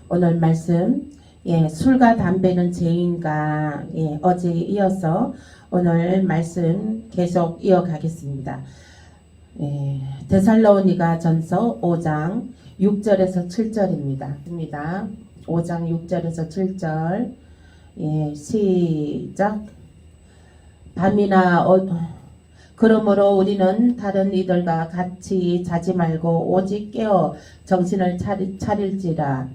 오늘 말씀 술과 담배는 죄인가 어제에 이어서 오늘 말씀 계속 이어가겠습니다. 데살로니가 전서 5장 6절에서 7절입니다. 5장 6절에서 7절 시작. 밤이나 그러므로 우리는 다른 이들과 같이 자지 말고 오직 깨어 정신을 차릴지라.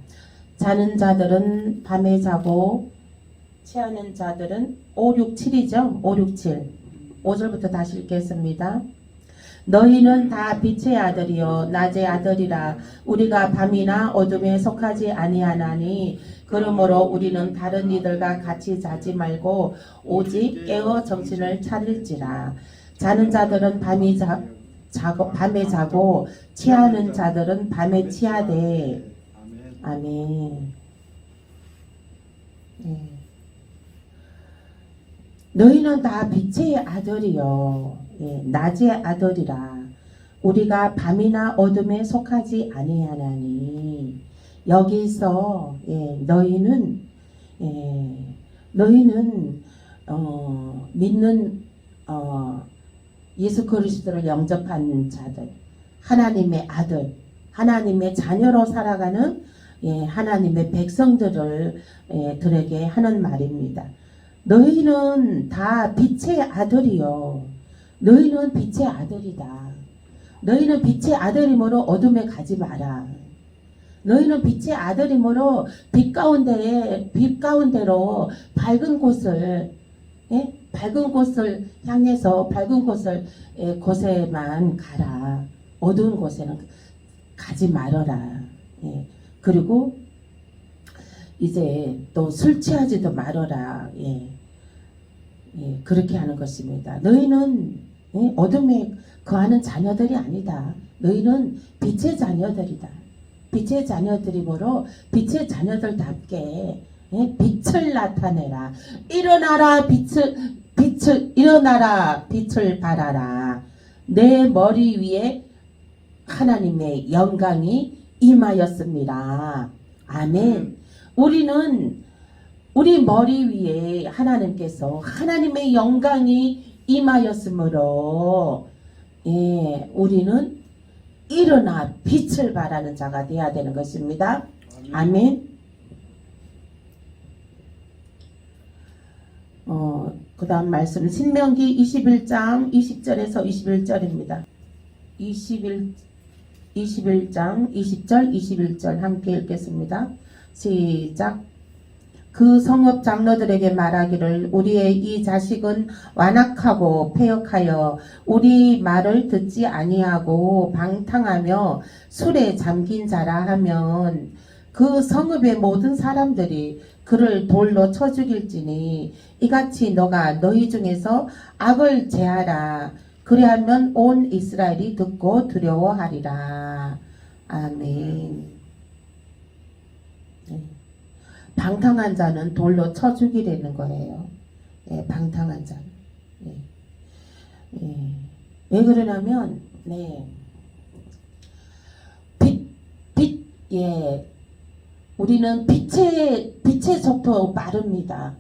자는 자들은 밤에 자고 취하는 자들은 5, 6, 7이죠. 5, 6, 7. 5절부터 다시 읽겠습니다. 너희는 다 빛의 아들이요 낮의 아들이라. 우리가 밤이나 어둠에 속하지 아니하나니 그러므로 우리는 다른 이들과 같이 자지 말고 오직 깨어 정신을 차릴지라. 자는 자들은 밤에 자고 취하는 자들은 밤에 취하되. 아멘. 너희는 다 빛의 아들이요 낮의 아들이라. 우리가 밤이나 어둠에 속하지 아니하나니. 여기서 너희는 믿는 예수 그리스도를 영접한 자들, 하나님의 아들, 하나님의 자녀로 살아가는 하나님의 백성들에게 하는 말입니다. 너희는 다 빛의 아들이요. 너희는 빛의 아들이다. 너희는 빛의 아들이므로 어둠에 가지 마라. 너희는 빛의 아들이므로 빛 가운데로 밝은 곳을 향해서 밝은 곳에만 가라. 어두운 곳에는 가지 말아라. 그리고 이제 또 술 취하지도 말아라. 그렇게 하는 것입니다. 너희는 어둠에 거하는 자녀들이 아니다. 너희는 빛의 자녀들이다. 빛의 자녀들이므로 빛의 자녀들답게 빛을 나타내라. 일어나라. 일어나라. 빛을 발하라. 내 머리 위에 하나님의 영광이 임하였습니다. 아멘. 우리 머리 위에 하나님께서 하나님의 영광이 임하였으므로 우리는 일어나 빛을 발하는 자가 되어야 되는 것입니다. 아멘. 그 다음 말씀 신명기 21장 20절에서 21절입니다. 21장 20절 21절 함께 읽겠습니다. 시작. 그 성읍 장로들에게 말하기를 우리의 이 자식은 완악하고 패역하여 우리 말을 듣지 아니하고 방탕하며 술에 잠긴 자라 하면 그 성읍의 모든 사람들이 그를 돌로 쳐 죽일지니 이같이 너가 너희 중에서 악을 제하라. 그리하면 온 이스라엘이 듣고 두려워하리라. 아멘. 방탕한 자는 돌로 쳐 죽이려는 거예요. 방탕한 자는. 왜 그러냐면 우리는 빛의 속도 빠릅니다.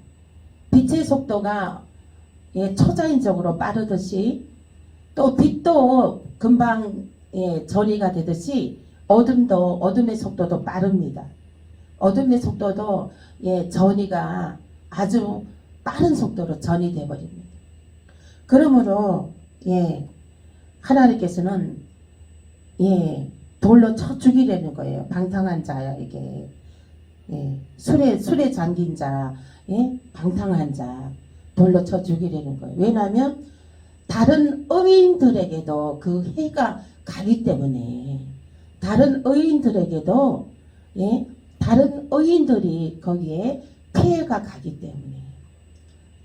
빛의 속도가 초자연적으로 빠르듯이 또 빛도 금방 전이가 되듯이 어둠의 속도도 빠릅니다. 어둠의 속도도 전이가 아주 빠른 속도로 전이 되어버립니다. 그러므로 하나님께서는 돌로 쳐 죽이려는 거예요. 방탕한 자에게 술에 잠긴 자, 방탕한 자 돌로 쳐 죽이려는 거예요. 왜냐하면 다른 의인들에게도 그 해가 가기 때문에 다른 의인들에게도 다른 의인들이 거기에 피해가 가기 때문에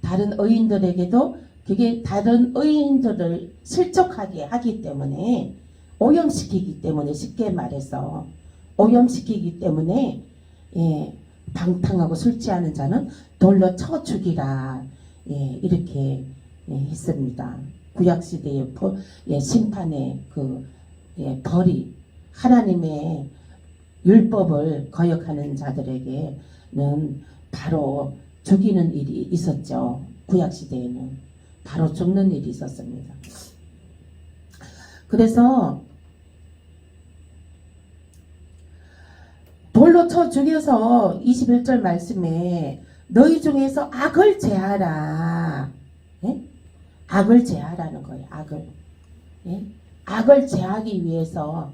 다른 의인들에게도 그게 다른 의인들을 실족하게 하기 때문에 오염시키기 때문에 쉽게 말해서 오염시키기 때문에 방탕하고 술 취하는 자는 돌로 쳐 죽이라 이렇게 했습니다. 구약시대의 심판의 벌이 하나님의 율법을 거역하는 자들에게는 바로 죽이는 일이 있었죠. 구약시대에는 바로 죽는 일이 있었습니다. 그래서 돌로 쳐 죽여서 21절 말씀에 너희 중에서 악을 제하라. 예? 악을 제하라는 거예요. 악을. 예? 악을 제하기 위해서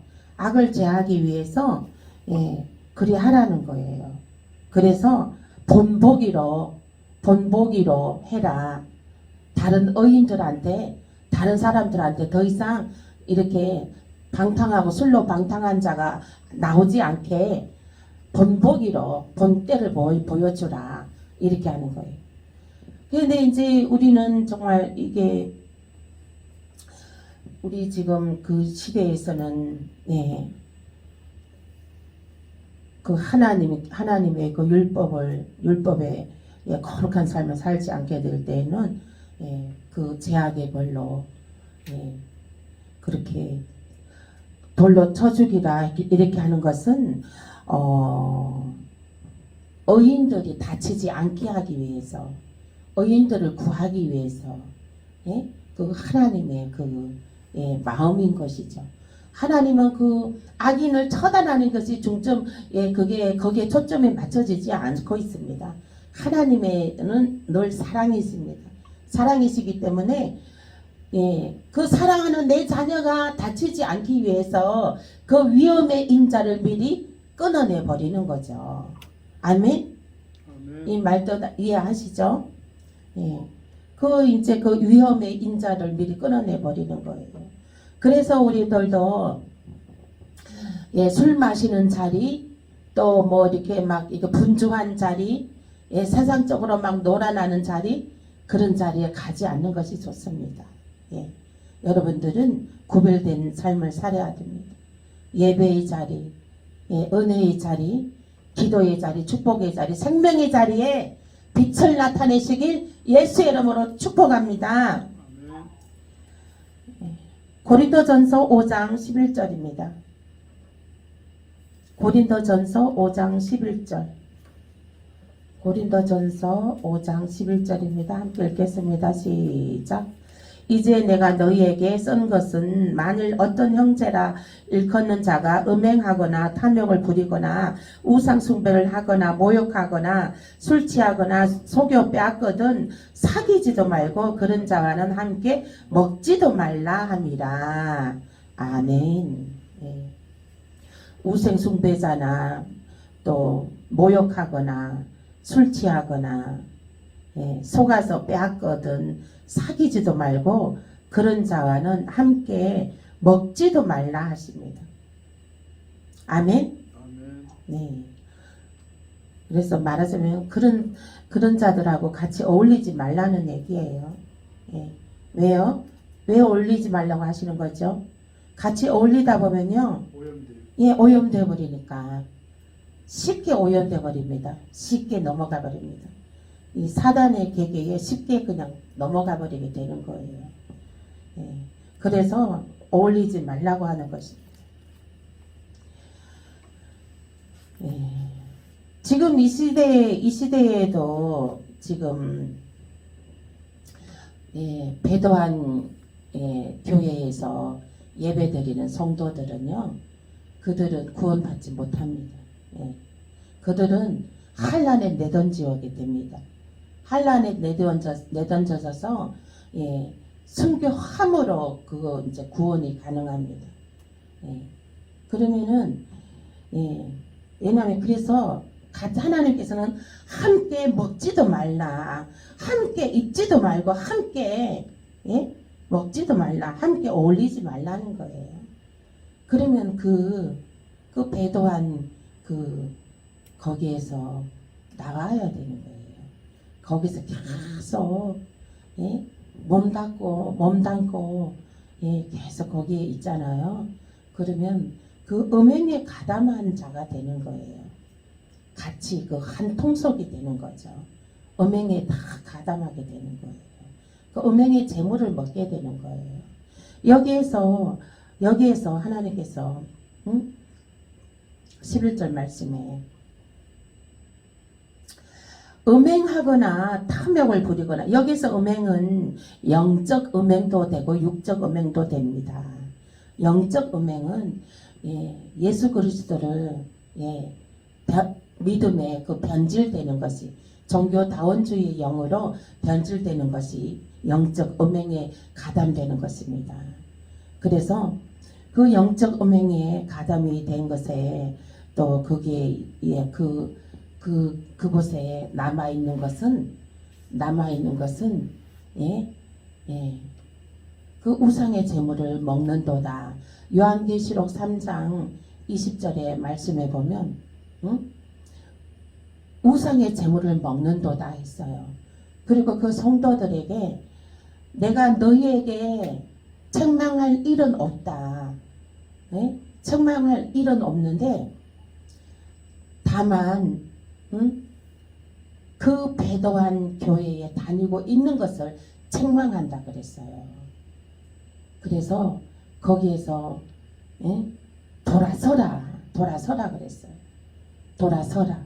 예, 그리 하라는 거예요. 그래서 본보기로 해라. 다른 의인들한테, 다른 사람들한테 더 이상 이렇게 방탕하고 술로 방탕한 자가 나오지 않게 본보기로 본때를 보여주라. 이렇게 하는 거예요. 그런데 이제 우리는 정말 이게 우리 지금 그 시대에서는 예, 그 하나님의 그 율법에 예, 거룩한 삶을 살지 않게 될 때에는 예, 그 제약의 벌로 예, 그렇게 돌로 쳐 죽이라 이렇게 하는 것은 의인들이 다치지 않게 하기 위해서, 의인들을 구하기 위해서 예? 그 하나님의 그 예, 마음인 것이죠. 하나님은 그 악인을 처단하는 것이 중점, 예, 거기에 초점에 맞춰지지 않고 있습니다. 하나님은 늘 사랑이십니다. 사랑이시기 때문에 예, 그 사랑하는 내 자녀가 다치지 않기 위해서 그 위험의 인자를 미리 끊어내 버리는 거죠. 아멘. 이 말도 이해하시죠? 예. 이제 그 위험의 인자를 미리 끊어내 버리는 거예요. 그래서 우리들도 예, 술 마시는 자리, 또 뭐 이렇게 막 이거 분주한 자리, 예, 세상적으로 막 놀아나는 자리, 그런 자리에 가지 않는 것이 좋습니다. 예. 여러분들은 구별된 삶을 살아야 됩니다. 예배의 자리, 예, 은혜의 자리, 기도의 자리, 축복의 자리, 생명의 자리에 빛을 나타내시길 예수의 이름으로 축복합니다. 고린도전서 5장 11절입니다. 고린도전서 5장 11절. 고린도전서 5장 11절입니다. 함께 읽겠습니다. 시작. 이제 내가 너희에게 쓴 것은 만일 어떤 형제라 일컫는 자가 음행하거나 탐욕을 부리거나 우상숭배를 하거나 모욕하거나 술 취하거나 속여 빼앗거든 사귀지도 말고 그런 자와는 함께 먹지도 말라 함이라. 아멘. 네. 우상숭배자나 또 모욕하거나 술 취하거나 예, 속아서 빼앗거든 사귀지도 말고 그런 자와는 함께 먹지도 말라 하십니다. 아멘? 아멘. 네. 그래서 말하자면 그런 자들하고 같이 어울리지 말라는 얘기예요. 예. 왜요? 왜 어울리지 말라고 하시는 거죠? 같이 어울리다 보면요. 예, 오염돼 버리니까 쉽게 오염돼 버립니다. 쉽게 넘어가 버립니다. 이 사단의 계계에 쉽게 그냥 넘어가 버리게 되는 거예요. 예. 그래서 어울리지 말라고 하는 것입니다. 예. 지금 이 시대에도 지금 예, 배도한 예, 교회에서 예배드리는 성도들은요, 그들은 구원받지 못합니다. 예. 그들은 환란에 내던지게 됩니다. 환란에 내던져져서 예, 순교함으로 그거 이제 구원이 가능합니다. 예. 그러면은 예, 왜냐하면 그래서 하나님께서는 함께 먹지도 말라, 함께 입지도 말고 함께 예? 먹지도 말라, 함께 어울리지 말라는 거예요. 그러면 그 배도한 거기에서 나와야 되는 거예요. 거기서 계속 예? 몸 담고 예? 계속 거기에 있잖아요. 그러면 그 음행에 가담한 자가 되는 거예요. 같이 그 한 통속이 되는 거죠. 음행에 다 가담하게 되는 거예요. 그 음행의 재물을 먹게 되는 거예요. 여기에서 하나님께서 11절 말씀에 음행하거나 탐욕을 부리거나, 여기서 음행은 영적 음행도 되고 육적 음행도 됩니다. 영적 음행은 예수 그리스도를 믿음에 그 변질되는 것이, 종교다원주의 영으로 변질되는 것이 영적 음행에 가담되는 것입니다. 그래서 그 영적 음행에 가담이 된 것에 또 그게 그곳에 남아 있는 것은 그 우상의 제물을 먹는도다. 요한계시록 3장 20절에 말씀해 보면 우상의 제물을 먹는도다 했어요. 그리고 그 성도들에게 내가 너희에게 책망할 일은 없다. 책망할 일은 없는데 다만 그 배도한 교회에 다니고 있는 것을 책망한다 그랬어요. 그래서 거기에서 돌아서라 그랬어요. 돌아서라.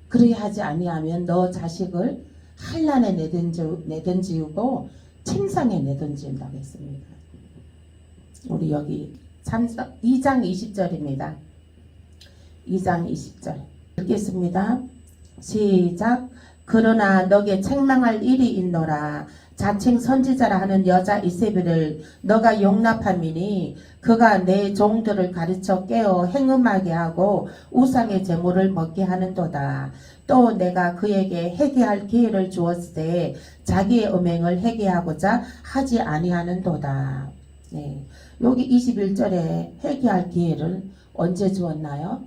그래야 하지 아니하면 너 자식을 한란에 내던지고 침상에 내던진다고 했습니다. 우리 여기 2장 20절입니다. 2장 20절 읽겠습니다. 시작. 그러나 너게 책망할 일이 있노라. 자칭 선지자라 하는 여자 이세벨을 너가 용납함이니 그가 내 종들을 가르쳐 깨어 행음하게 하고 우상의 제물을 먹게 하는도다. 또 내가 그에게 회개할 기회를 주었을 때 자기의 음행을 회개하고자 하지 아니하는도다. 여기 21절에 회개할 기회를 언제 주었나요?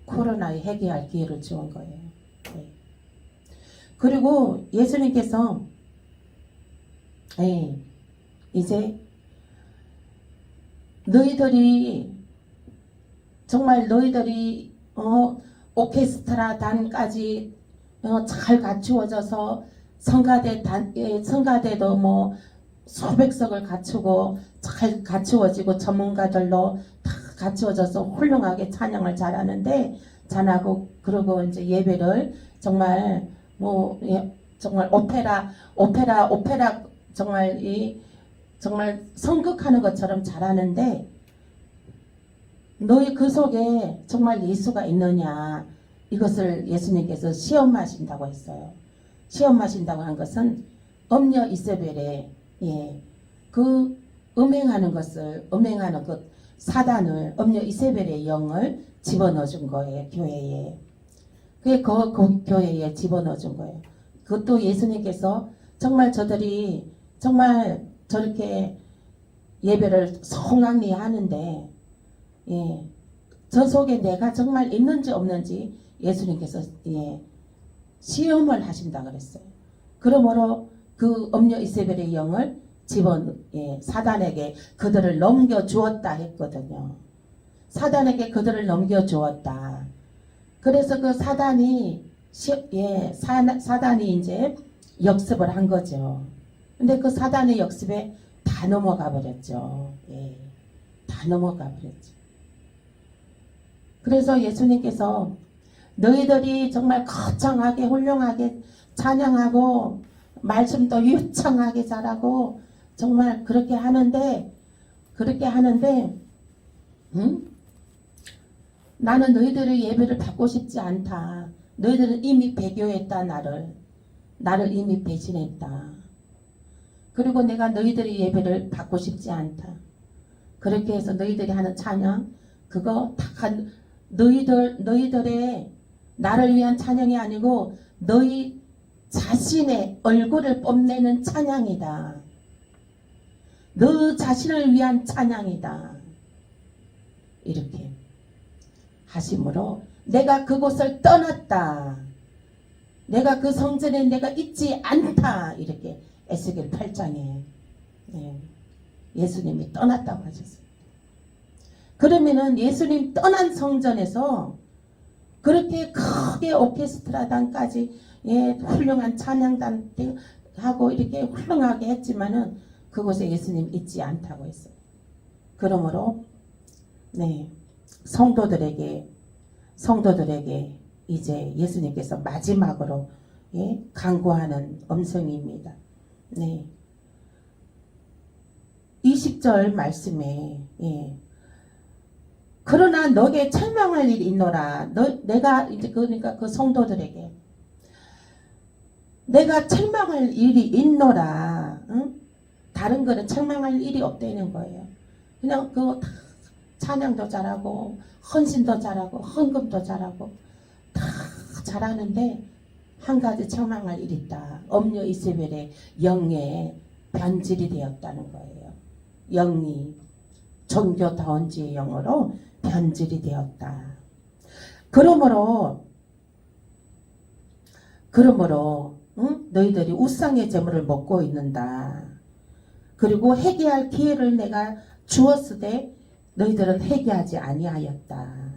코로나에 회개할 기회를 주은 거예요. 그리고 예수님께서 이제 너희들이 오케스트라 단까지 잘 갖추어져서 성가대도 뭐 수백석을 갖추고 잘 갖추어지고 전문가들로 다 갖추어져서 훌륭하게 찬양을 잘하는데 잘하고, 그러고 이제 예배를 정말 정말 오페라 정말 성극하는 것처럼 잘하는데 너희 그 속에 정말 예수가 있느냐, 이것을 예수님께서 시험하신다고 했어요. 시험하신다고 한 것은 엄녀 이세벨의 그 음행하는 그 사단을, 엄녀 이세벨의 영을 집어넣어 준 거예요. 교회에. 그게 그 교회에 집어넣어 준 거예요. 그것도 예수님께서 정말 저들이 정말 저렇게 예배를 성황리 하는데 저 속에 내가 정말 있는지 없는지 예수님께서 시험을 하신다 그랬어요. 그러므로 그 엄녀 이세벨의 영을 사단에게 그들을 넘겨주었다 했거든요. 사단에게 그들을 넘겨주었다. 그래서 그 사단이 이제 역습을 한 거죠. 근데 그 사단의 역습에 다 넘어가 버렸죠. 다 넘어가 버렸죠. 그래서 예수님께서 너희들이 정말 거창하게 훌륭하게 찬양하고 말씀도 유창하게 잘하고 정말 그렇게 하는데 나는 너희들의 예배를 받고 싶지 않다. 너희들은 이미 배교했다. 나를 이미 배신했다. 그리고 내가 너희들의 예배를 받고 싶지 않다. 그렇게 해서 너희들이 하는 찬양, 그거 다 너희들의 나를 위한 찬양이 아니고 너희 자신의 얼굴을 뽐내는 찬양이다. 너 자신을 위한 찬양이다. 이렇게 하심으로 내가 그곳을 떠났다. 내가 그 성전에 내가 있지 않다. 이렇게 에스겔 8장에 예수님이 떠났다고 하셨습니다. 그러면은 예수님 떠난 성전에서 그렇게 크게 오케스트라단까지 훌륭한 찬양단 하고 이렇게 훌륭하게 했지만은 그곳에 예수님 있지 않다고 했어요. 그러므로 네, 성도들에게 이제 예수님께서 마지막으로 예, 강구하는 음성입니다. 네. 20절 말씀에 예. 그러나 너게 책망할 일이 있노라. 내가 이제 그러니까 그 성도들에게 내가 책망할 일이 있노라. 응? 다른 거는 책망할 일이 없다는 거예요. 그냥 그거 다 찬양도 잘하고 헌신도 잘하고 헌금도 잘하고 다 잘하는데 한 가지 책망할 일이 있다. 엄녀 이세벨의 영에 변질이 되었다는 거예요. 영이 종교다운지의 영으로 변질이 되었다. 그러므로 응? 너희들이 우상의 제물을 먹고 있는다. 그리고 회개할 기회를 내가 주었으되 너희들은 회개하지 아니하였다.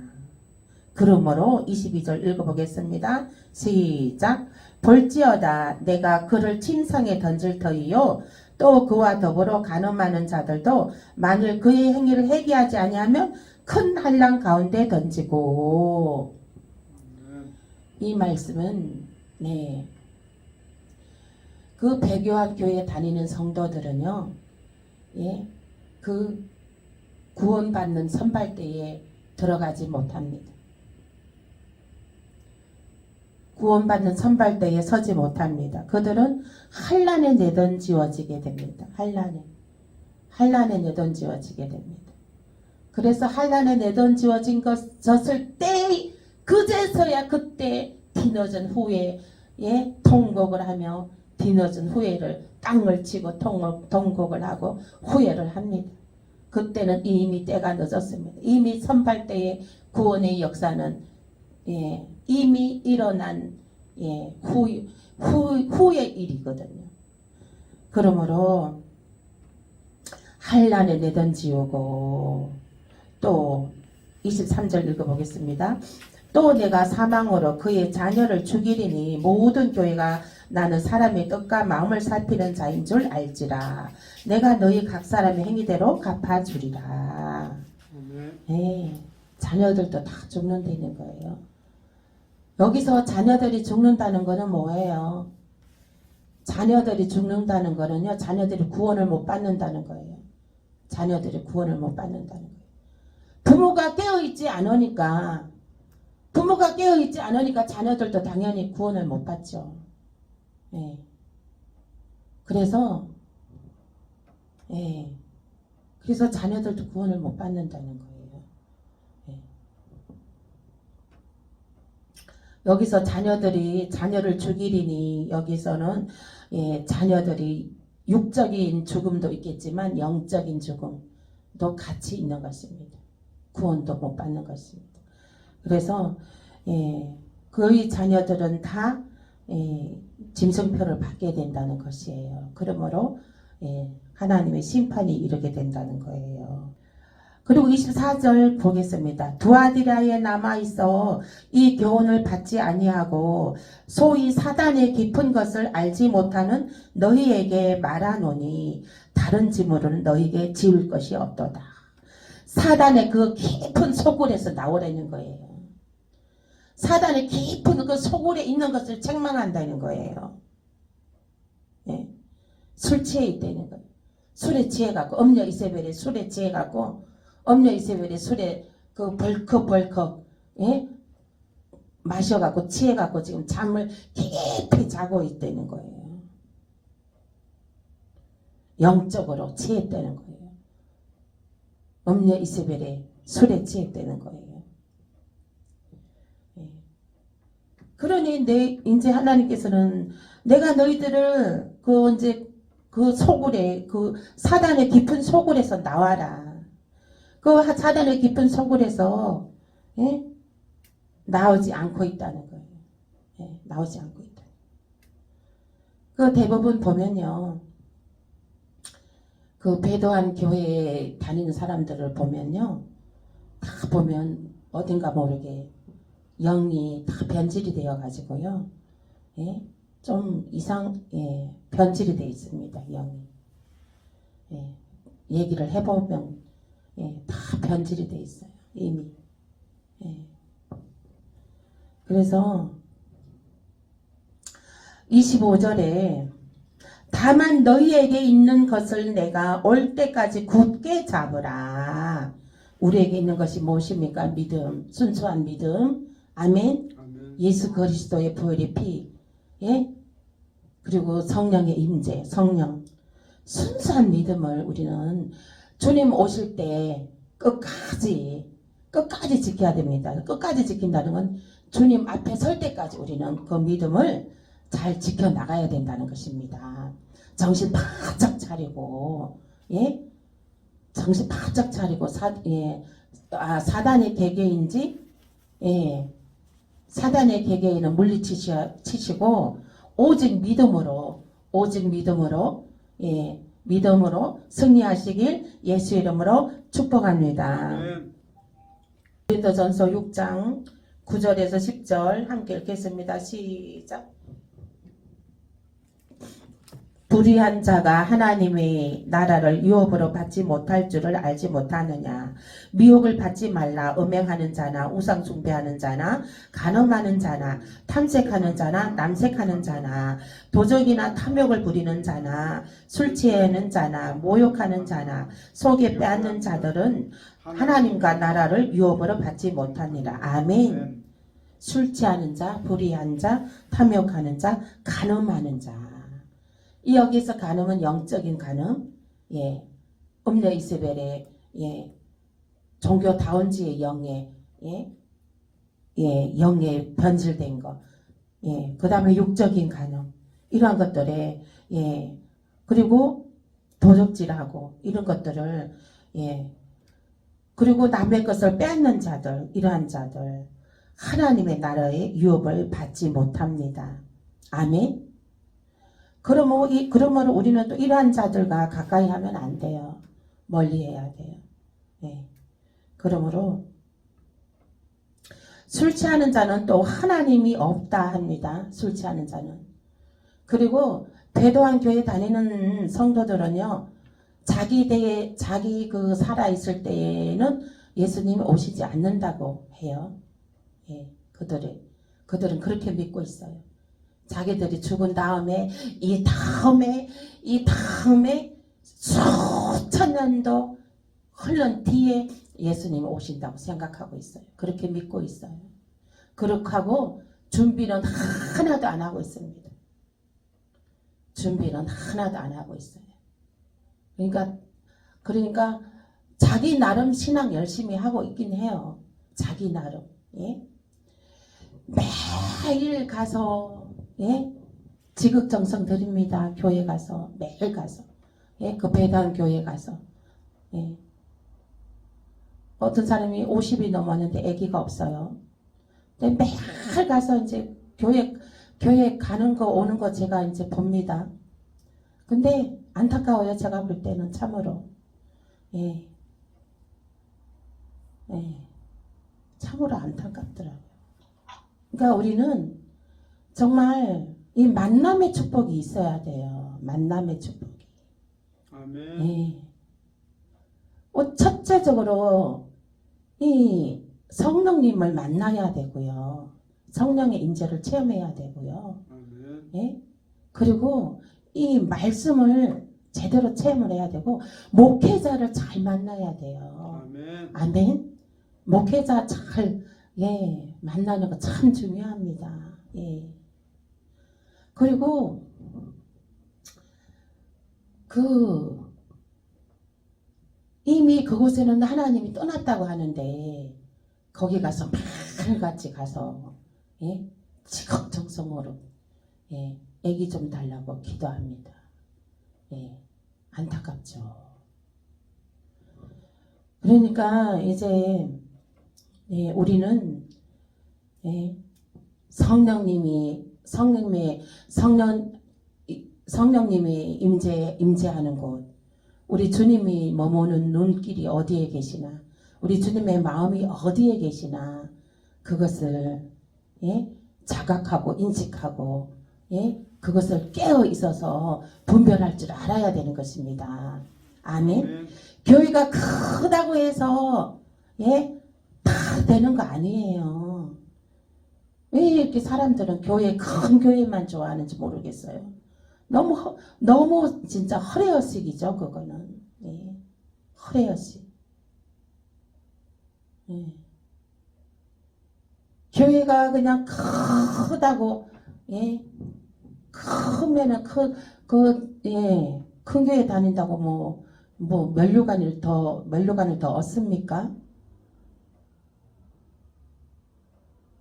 그러므로 22절 읽어보겠습니다. 시작. 볼지어다 내가 그를 침상에 던질 터이요 또 그와 더불어 간음하는 자들도 만일 그의 행위를 회개하지 아니하면 큰 한란 가운데 던지고. 이 말씀은 네, 그 배교학 교회에 다니는 성도들은요, 예, 그 구원받는 선발대에 들어가지 못합니다. 구원받는 선발대에 서지 못합니다. 그들은 한란에 내던지워지게 됩니다. 한란에 내던지워지게 됩니다. 그래서 한란에 내던지워진 것을 그제서야 그때 뒤늦은 후에 예, 통곡을 하며 뒤늦은 후회를 땅을 치고 통곡을 하고 후회를 합니다. 그때는 이미 때가 늦었습니다. 이미 선발대의 구원의 역사는 예, 이미 일어난 예, 후의 일이거든요. 그러므로 한란에 내던지우고 또 23절 읽어보겠습니다. 또 내가 사망으로 그의 자녀를 죽이리니 모든 교회가 나는 사람의 뜻과 마음을 살피는 자인 줄 알지라. 내가 너희 각 사람의 행위대로 갚아주리라. 네, 자녀들도 다 죽는다는 거예요. 여기서 자녀들이 죽는다는 거는 뭐예요? 자녀들이 죽는다는 거는요, 자녀들이 구원을 못 받는다는 거예요. 자녀들이 구원을 못 받는다는 거예요. 부모가 깨어있지 않으니까 자녀들도 당연히 구원을 못 받죠. 예. 그래서 자녀들도 구원을 못 받는다는 거예요. 예. 여기서 자녀를 죽이리니 여기서는 예, 자녀들이 육적인 죽음도 있겠지만 영적인 죽음도 같이 있는 것입니다. 구원도 못 받는 것입니다. 그래서 예, 그의 자녀들은 다 짐승표를 받게 된다는 것이에요. 그러므로 하나님의 심판이 이르게 된다는 거예요. 그리고 24절 보겠습니다. 두아디라에 남아있어 이 교훈을 받지 아니하고 소위 사단의 깊은 것을 알지 못하는 너희에게 말하노니 다른 짐으로는 너희에게 지을 것이 없도다. 사단의 그 깊은 소굴에서 나오라는 거예요. 사단의 깊은 그 소굴에 있는 것을 책망한다는 거예요. 예. 술 취해 있다는 거예요. 술에 취해갖고 엄녀 이세벨의 술에 취해갖고 엄녀 이세벨의 술에 그 벌컥 예? 마셔갖고 취해갖고 지금 잠을 깊이 자고 있다는 거예요. 영적으로 취했다는 거예요. 엄녀 이세벨의 술에 취했다는 거예요. 그러니 이제 하나님께서는 내가 너희들을 그 소굴에 그 사단의 깊은 소굴에서 나와라. 그 사단의 깊은 소굴에서 예? 나오지 않고 있다는 거예요. 예? 나오지 않고 있다. 그 대부분 보면요. 그 배도한 교회에 다니는 사람들을 보면요. 다 보면 어딘가 모르게 영이 다 변질이 되어 가지고요. 예? 좀 변질이 되어 있습니다. 영이. 예. 얘기를 해보면 다 변질이 돼 있어요. 이미. 예. 그래서 25절에 다만 너희에게 있는 것을 내가 올 때까지 굳게 잡으라. 우리에게 있는 것이 무엇입니까? 믿음, 순수한 믿음. 아멘. 아멘. 예수 그리스도의 부활의 피, 예? 그리고 성령의 임재, 성령. 순수한 믿음을 우리는 주님 오실 때 끝까지 지켜야 됩니다. 끝까지 지킨다는 건 주님 앞에 설 때까지 우리는 그 믿음을 잘 지켜나가야 된다는 것입니다. 정신 바짝 차리고, 예? 정신 바짝 차리고, 사단의 계계인지, 예, 사단의 계계에는 물리치시고, 오직 믿음으로, 예, 믿음으로 승리하시길 예수 이름으로 축복합니다. 아멘. 고린도전서 6장 9절에서 10절 함께 읽겠습니다. 시작. 불의한 자가 하나님의 나라를 유업으로 받지 못할 줄을 알지 못하느냐. 미혹을 받지 말라. 음행하는 자나 우상 숭배하는 자나 간음하는 자나 탐색하는 자나 남색하는 자나 도적이나 탐욕을 부리는 자나 술 취하는 자나 모욕하는 자나 속에 빼앗는 자들은 하나님과 나라를 유업으로 받지 못하니라. 아멘. 술 취하는 자, 불의한 자, 탐욕하는 자, 간음하는 자. 이 여기서 간음은 영적인 간음, 예, 음녀 이세벨의 예, 종교다운지의 영에 영에 변질된 거, 예, 그 다음에 육적인 간음, 이러한 것들에 예, 그리고 도적질하고 이런 것들을 예, 그리고 남의 것을 뺏는 자들, 이러한 자들 하나님의 유업을 받지 못합니다. 아멘. 그러므로 우리는 또 이러한 자들과 가까이 하면 안 돼요. 멀리 해야 돼요. 네. 그러므로 술 취하는 자는 또 하나님이 없다 합니다. 술 취하는 자는. 그리고 대도한 교회 다니는 성도들은요, 자기 그 살아있을 때에는 예수님이 오시지 않는다고 해요. 예, 그들은 그렇게 믿고 있어요. 자기들이 죽은 다음에 이 다음에 수천 년도 흘른 뒤에 예수님이 오신다고 생각하고 있어요. 그렇게 믿고 있어요. 그렇게 하고 준비는 하나도 안 하고 있습니다. 준비는 하나도 안 하고 있어요. 그러니까 자기 나름 신앙 열심히 하고 있긴 해요. 자기 나름. 예? 매일 가서 예? 지극정성 드립니다. 교회 가서 매일 가서 예? 그 배단 교회 가서 예? 어떤 사람이 50이 넘었는데 아기가 없어요. 근데 매일 가서 이제 교회 가는 거 오는 거 제가 이제 봅니다. 근데 안타까워요. 제가 볼 때는 참으로 예. 예. 참으로 안타깝더라고요. 그러니까 우리는 정말 이 만남의 축복이 있어야 돼요. 만남의 축복이. 아멘. 예. 첫째적으로 이 성령님을 만나야 되고요. 성령의 인재를 체험해야 되고요. 아멘. 예? 그리고 이 말씀을 제대로 체험을 해야 되고 목회자를 잘 만나야 돼요. 아멘. 아멘. 목회자 잘 만나는 거 참 중요합니다. 예. 그리고 이미 그곳에는 하나님이 떠났다고 하는데 거기 가서 매일같이 가서 예? 지극정성으로 애기 좀 달라고 기도합니다. 예. 안타깝죠. 그러니까 이제 우리는 성령님이 임재하는 곳, 우리 주님이 머무는 눈길이 어디에 계시나, 우리 주님의 마음이 어디에 계시나 그것을 자각하고 인식하고 그것을 깨어 있어서 분별할 줄 알아야 되는 것입니다. 아멘. 아멘. 교회가 크다고 해서 예, 다 되는 거 아니에요. 왜 이렇게 사람들은 큰 교회만 좋아하는지 모르겠어요. 너무 진짜 허례허식이죠, 그거는. 예, 허례허식. 예. 교회가 그냥 크다고, 예, 크면은 큰 교회 다닌다고 면류관을 더 얻습니까?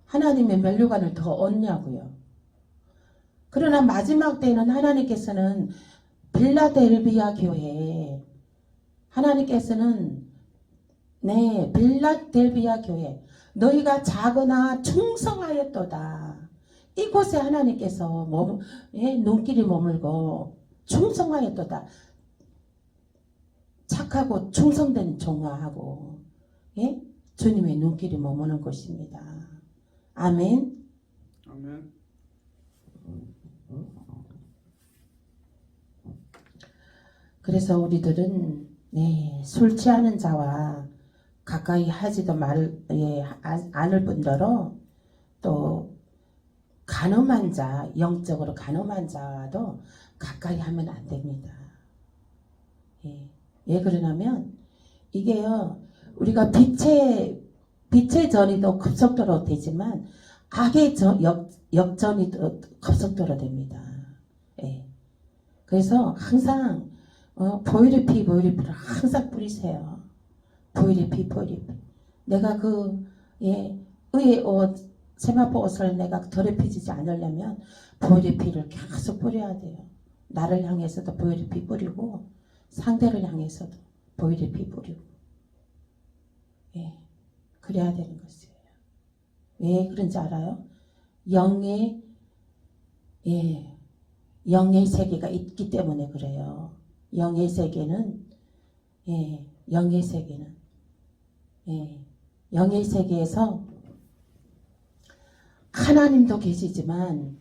하나님의 면류관을 더 얻냐고요. 그러나 마지막 때에는 하나님께서는 빌라델비아 교회, 하나님께서는 빌라델비아 교회, 너희가 작으나 충성하였도다. 이곳에 하나님께서 눈길이 머물고 충성하였도다. 착하고 충성된 종아하고 주님의 눈길이 머무는 곳입니다. 아멘. 아멘. 그래서 우리들은 술 취하는 자와 가까이 하지도 않을 뿐더러 또 간음한 자, 영적으로 간음한 자도 가까이 하면 안 됩니다. 왜 그러냐면 이게요, 우리가 빛의 전이도 급속도로 되지만 악의 역전이 급속도로 됩니다. 그래서 항상 보이리피를 항상 뿌리세요. 보이리피. 내가 의의 옷, 세마포 옷을 내가 더럽히지 않으려면 보이리피를 계속 뿌려야 돼요. 나를 향해서도 보이리피 뿌리고 상대를 향해서도 보이리피 뿌리고 그래야 되는 것이에요. 왜 그런지 알아요? 영의 세계가 있기 때문에 그래요. 영의 세계는 영의 세계에서 하나님도 계시지만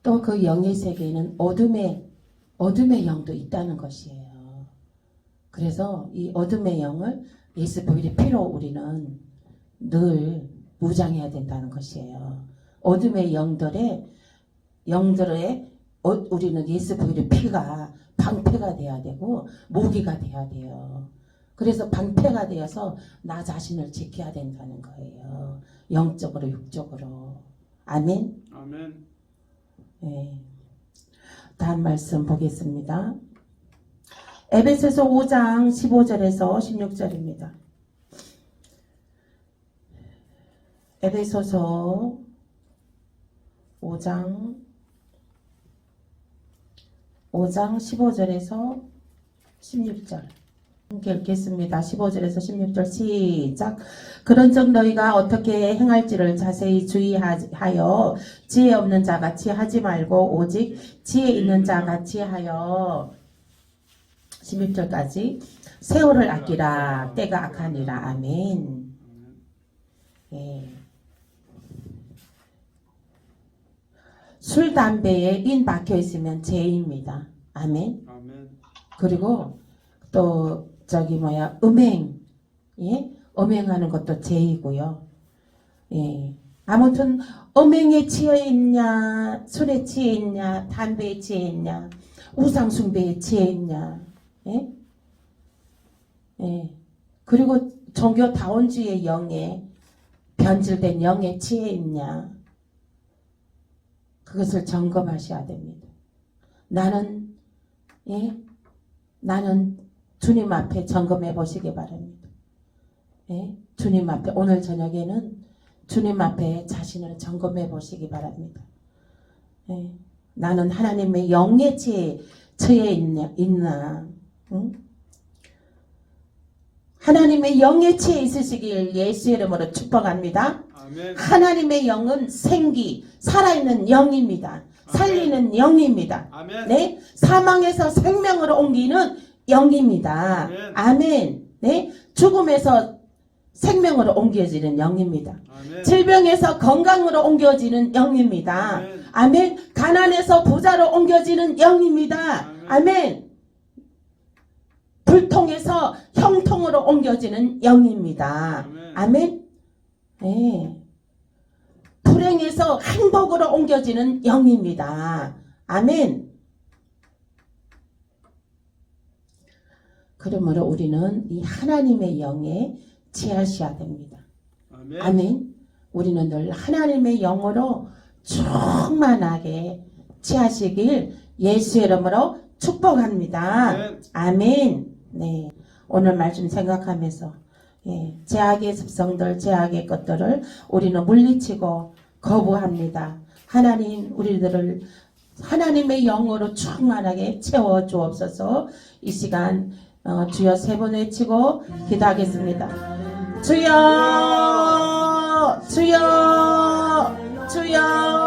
또 그 영의 세계에는 어둠의 영도 있다는 것이에요. 그래서 이 어둠의 영을 예수 보혈의 피로 우리는 늘 무장해야 된다는 것이에요. 어둠의 영들의 우리는 예수 보혈의 피가 방패가 돼야 되고 모기가 돼야 돼요. 그래서 방패가 되어서 나 자신을 지켜야 된다는 거예요. 영적으로 육적으로. 아멘. 아멘. 다음 말씀 보겠습니다. 에베소서 5장 15절에서 16절입니다. 에베소서 5장 15절에서 16절 함께 읽겠습니다. 15절에서 16절 시작. 그런즉 너희가 어떻게 행할지를 자세히 주의하여 지혜 없는 자같이 하지 말고 오직 지혜 있는 자같이 하여 16절까지 세월을 아끼라 때가 악하니라. 아멘. 술 담배에 인 박혀 있으면 죄입니다. 아멘. 그리고 또 음행하는 것도 죄이고요. 아무튼 음행에 취해 있냐, 술에 취해 있냐, 담배에 취해 있냐, 우상숭배에 취해 있냐, 그리고 종교다원주의 영에 변질된 영에 취해 있냐, 그것을 점검하셔야 됩니다. 나는 주님 앞에 점검해 보시기 바랍니다. 주님 앞에 오늘 저녁에는 주님 앞에 자신을 점검해 보시기 바랍니다. 나는 하나님의 영에 처해 있나? 응? 하나님의 영에 처해 있으시길 예수 이름으로 축복합니다. 아멘. 하나님의 영은 살아있는 영입니다. 살리는 영입니다. 아멘. 사망에서 생명으로 옮기는 영입니다. 아멘. 죽음에서 생명으로 옮겨지는 영입니다. 아멘. 질병에서 건강으로 옮겨지는 영입니다. 아멘. 가난에서 부자로 옮겨지는 영입니다. 아멘. 불통에서 형통으로 옮겨지는 영입니다. 아멘. 네. 불행에서 행복으로 옮겨지는 영입니다. 아멘. 그러므로 우리는 이 하나님의 영에 취하셔야 됩니다. 아멘. 아멘. 우리는 늘 하나님의 영으로 충만하게 취하시길 예수의 이름으로 축복합니다. 아멘. 아멘. 네. 오늘 말씀 생각하면서 죄악의 습성들, 죄악의 것들을 우리는 물리치고 거부합니다. 하나님 우리들을 하나님의 영으로 충만하게 채워 주옵소서. 이 시간 주여 3번 외치고 기도하겠습니다. 주여, 주여, 주여.